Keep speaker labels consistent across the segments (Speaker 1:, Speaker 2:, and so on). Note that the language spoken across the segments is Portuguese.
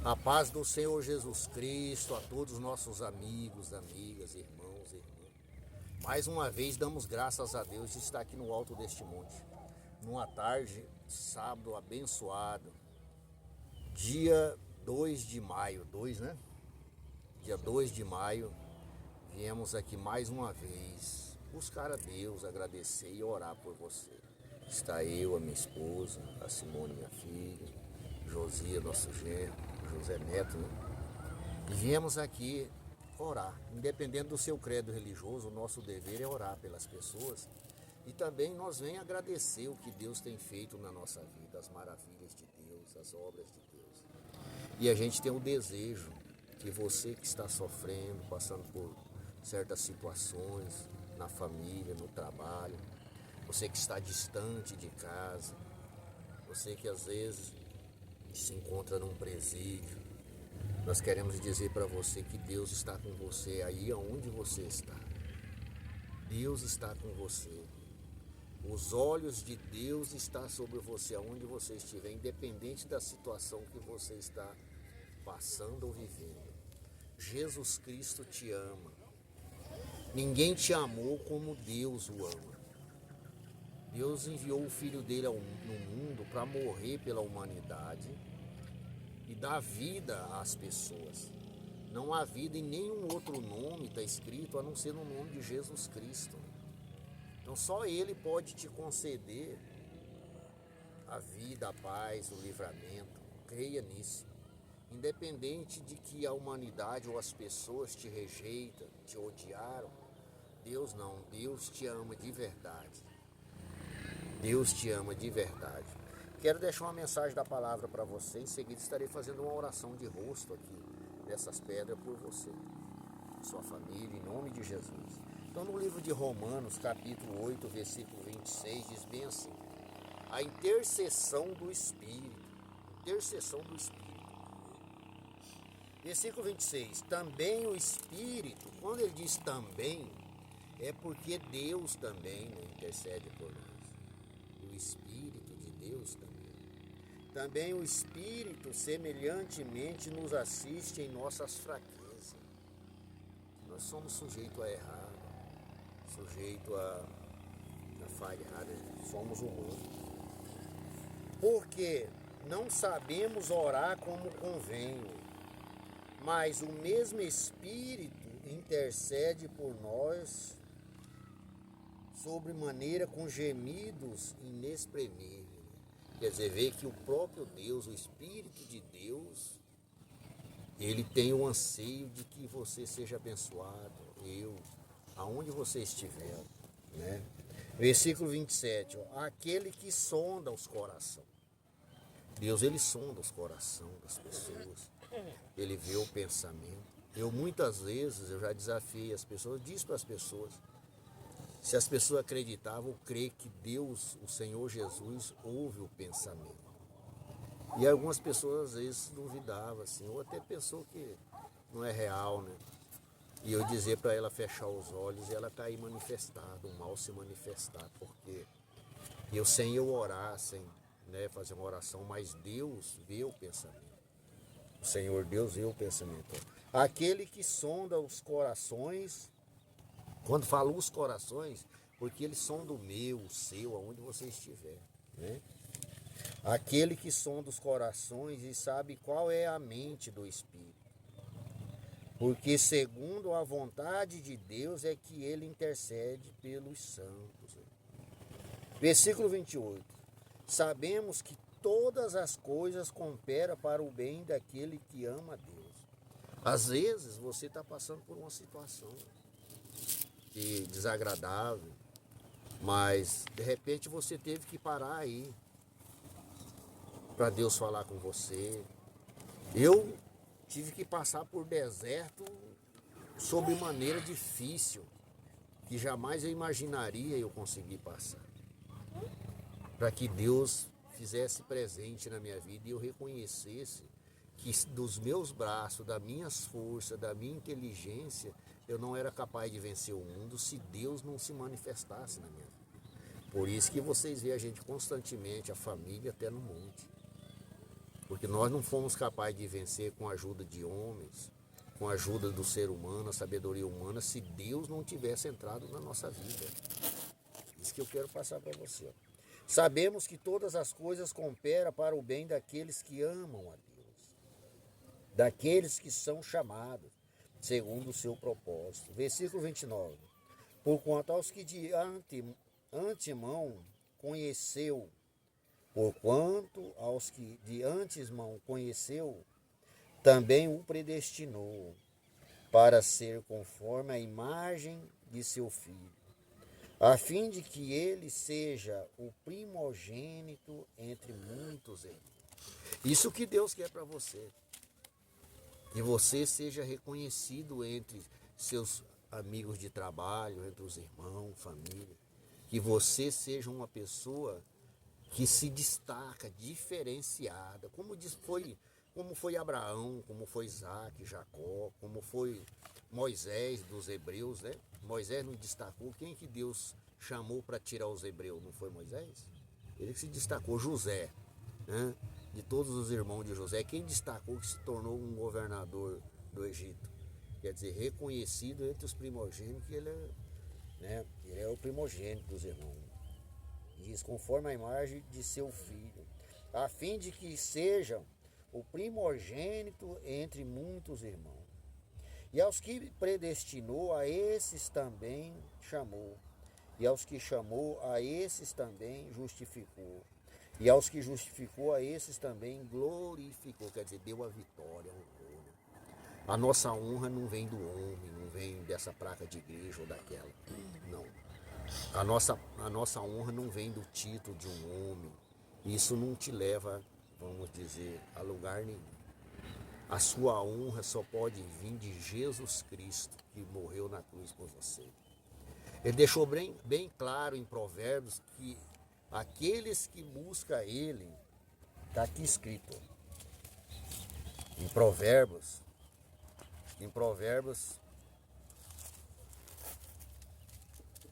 Speaker 1: A paz do Senhor Jesus Cristo a todos os nossos amigos, amigas, irmãos e irmãs. Mais uma vez damos graças a Deus de estar aqui no alto deste monte. Numa tarde, sábado abençoado, dia 2 de maio, 2, né? Dia 2 de maio, viemos aqui mais uma vez buscar a Deus, agradecer e orar por você. Está eu, a minha esposa, a Simone, minha filha, Josia, nosso genro, José Neto, né? E viemos aqui orar. Independente do seu credo religioso, o nosso dever é orar pelas pessoas. E também nós vem agradecer o que Deus tem feito na nossa vida, as maravilhas de Deus, as obras de Deus. E a gente tem o desejo que você que está sofrendo, passando por certas situações na família, no trabalho, você que está distante de casa, você que às vezes se encontra num presídio, nós queremos dizer para você que Deus está com você aí aonde você está. Deus está com você. Os olhos de Deus estão sobre você aonde você estiver, independente da situação que você está passando ou vivendo. Jesus Cristo te ama. Ninguém te amou como Deus o ama. Deus enviou o Filho dele no mundo para morrer pela humanidade e dar vida às pessoas. Não há vida em nenhum outro nome, está escrito, a não ser no nome de Jesus Cristo. Então só Ele pode te conceder a vida, a paz, o livramento. Creia nisso. Independente de que a humanidade ou as pessoas te rejeitam, te odiaram, Deus não, Deus te ama de verdade. Deus te ama de verdade. Quero deixar uma mensagem da palavra para você. Em seguida estarei fazendo uma oração de rosto aqui dessas pedras por você, sua família, em nome de Jesus. Então no livro de Romanos, capítulo 8, versículo 26, diz bem assim: a intercessão do Espírito. Intercessão do Espírito. Versículo 26. Também o Espírito, quando ele diz também, é porque Deus também, né, intercede por nós. O Espírito de Deus também. Também o Espírito semelhantemente nos assiste em nossas fraquezas. Nós somos sujeitos a errar, sujeitos a falhar, né? Somos humanos. Porque não sabemos orar como convém, mas o mesmo Espírito intercede por nós sobre maneira com gemidos inexprimíveis. Quer dizer, vê que o próprio Deus, o Espírito de Deus, ele tem o anseio de que você seja abençoado, eu, aonde você estiver, né? Versículo 27, ó, aquele que sonda os corações. Deus, ele sonda os corações das pessoas, ele vê o pensamento. Eu muitas vezes, eu já desafiei as pessoas, disse para as pessoas, se as pessoas acreditavam, crer que Deus, o Senhor Jesus, ouve o pensamento. E algumas pessoas às vezes duvidavam, assim, ou até pensou que não é real, né? E eu dizer para ela fechar os olhos e ela está aí manifestada, o mal se manifestar, porque eu sem eu orar, sem, né, fazer uma oração, mas Deus vê o pensamento. O Senhor Deus vê o pensamento. Aquele que sonda os corações. Quando falo os corações, porque eles sonda o meu, o seu, aonde você estiver, né? Aquele que sonda os corações e sabe qual é a mente do Espírito. Porque segundo a vontade de Deus é que ele intercede pelos santos. Versículo 28. Sabemos que todas as coisas cooperam para o bem daquele que ama a Deus. Às vezes você está passando por uma situação desagradável, mas de repente você teve que parar aí para Deus falar com você. Eu tive que passar por deserto sob maneira difícil, que jamais eu imaginaria eu conseguir passar. Para que Deus fizesse presente na minha vida e eu reconhecesse que dos meus braços, das minhas forças, da minha inteligência, eu não era capaz de vencer o mundo se Deus não se manifestasse na minha vida. Por isso que vocês veem a gente constantemente, a família até no monte. Porque nós não fomos capazes de vencer com a ajuda de homens, com a ajuda do ser humano, a sabedoria humana, se Deus não tivesse entrado na nossa vida. Isso que eu quero passar para você. Sabemos que todas as coisas cooperam para o bem daqueles que amam a Deus, daqueles que são chamados segundo o seu propósito. Versículo 29. Porquanto aos que de antemão conheceu, porquanto aos que de antemão conheceu, também o predestinou para ser conforme a imagem de seu Filho, a fim de que ele seja o primogênito entre muitos irmãos. Isso que Deus quer para você. Que você seja reconhecido entre seus amigos de trabalho, entre os irmãos, família. Que você seja uma pessoa que se destaca, diferenciada, como foi Abraão, como foi Isaac, Jacó, como foi Moisés dos hebreus, né? Moisés não destacou. Quem que Deus chamou para tirar os hebreus? Não foi Moisés? Ele que se destacou. José, né? De todos os irmãos de José, quem destacou que se tornou um governador do Egito? Quer dizer, reconhecido entre os primogênitos, que ele é o primogênito dos irmãos. Diz, conforme a imagem de seu Filho, a fim de que seja o primogênito entre muitos irmãos. E aos que predestinou, a esses também chamou. E aos que chamou, a esses também justificou. E aos que justificou, a esses também glorificou. Quer dizer, deu a vitória, honrou. A nossa honra não vem do homem, não vem dessa placa de igreja ou daquela. Não. A nossa honra não vem do título de um homem. Isso não te leva, vamos dizer, a lugar nenhum. A sua honra só pode vir de Jesus Cristo, que morreu na cruz por você. Ele deixou bem claro em Provérbios que aqueles que buscam Ele, está aqui escrito, em Provérbios,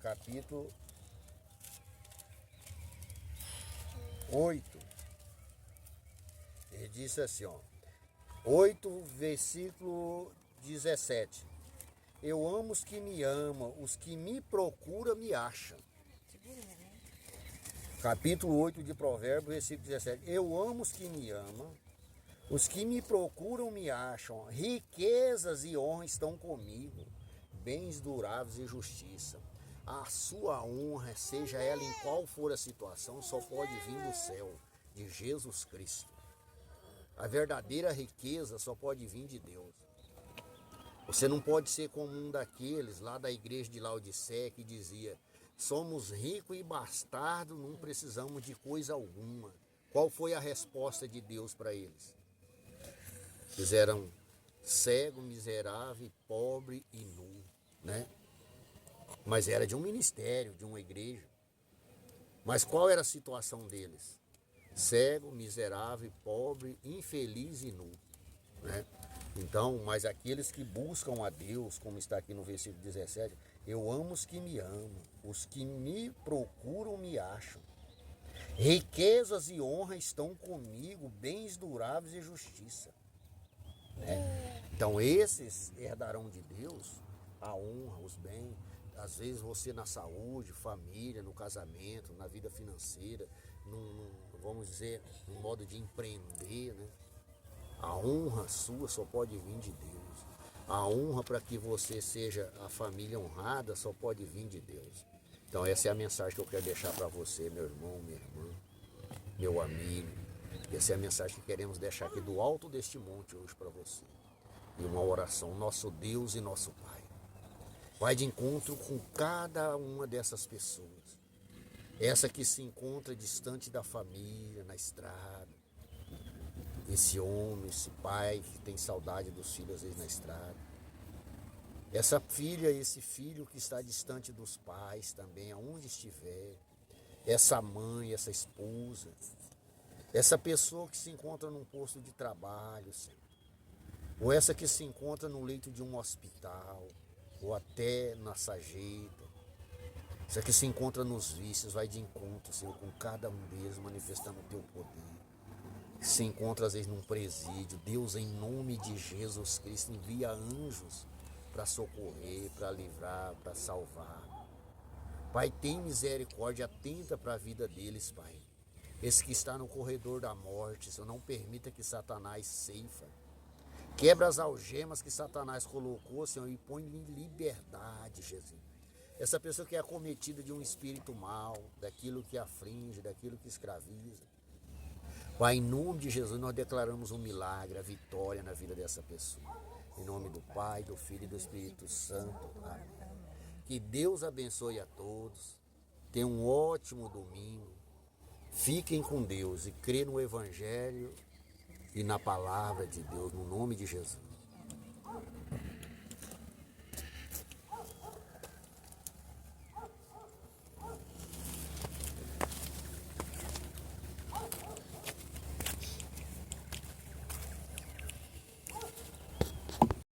Speaker 1: capítulo 8, ele disse assim, 8, versículo 17. Eu amo os que me amam, os que me procuram me acham. Capítulo 8 de Provérbios, versículo 17. Eu amo os que me amam, os que me procuram me acham. Riquezas e honra estão comigo, bens duráveis e justiça. A sua honra, seja ela em qual for a situação, só pode vir do céu, de Jesus Cristo. A verdadeira riqueza só pode vir de Deus. Você não pode ser como um daqueles lá da igreja de Laodiceia que dizia: somos ricos e bastardos, não precisamos de coisa alguma. Qual foi a resposta de Deus para eles? Eles eram cego, miserável, pobre e nu, né? Mas era de um ministério, de uma igreja. Mas qual era a situação deles? Cego, miserável, pobre, infeliz e nu, né? Então, mas aqueles que buscam a Deus, como está aqui no versículo 17, eu amo os que me amam, os que me procuram me acham. Riquezas e honra estão comigo, bens duráveis e justiça. Né? Então, esses herdarão de Deus a honra, os bens. Às vezes você na saúde, família, no casamento, na vida financeira, vamos dizer, no modo de empreender, né? A honra sua só pode vir de Deus. A honra para que você seja a família honrada só pode vir de Deus. Então essa é a mensagem que eu quero deixar para você, meu irmão, minha irmã, meu amigo. Essa é a mensagem que queremos deixar aqui do alto deste monte hoje para você. E uma oração, nosso Deus e nosso Pai. Vai de encontro com cada uma dessas pessoas. Essa que se encontra distante da família, na estrada. Esse homem, esse pai que tem saudade dos filhos às vezes na estrada. Essa filha, esse filho que está distante dos pais também, aonde estiver. Essa mãe, essa esposa. Essa pessoa que se encontra num posto de trabalho, Senhor. Ou essa que se encontra no leito de um hospital, ou até na sarjeta. Essa que se encontra nos vícios, vai de encontro, Senhor, com cada um deles, manifestando o teu poder. se encontra às vezes num presídio. Deus, em nome de Jesus Cristo, envia anjos para socorrer, para livrar, para salvar. Pai, tem misericórdia, atenta para a vida deles, Pai. Esse que está no corredor da morte, Senhor, não permita que Satanás ceifa. Quebra as algemas que Satanás colocou, Senhor, e põe em liberdade, Jesus. Essa pessoa que é acometida de um espírito mau, daquilo que aflige, daquilo que escraviza. Pai, em nome de Jesus, nós declaramos um milagre, a vitória na vida dessa pessoa. Em nome do Pai, do Filho e do Espírito Santo. Amém. Que Deus abençoe a todos. Tenham um ótimo domingo. Fiquem com Deus e crê no Evangelho e na palavra de Deus, no nome de Jesus.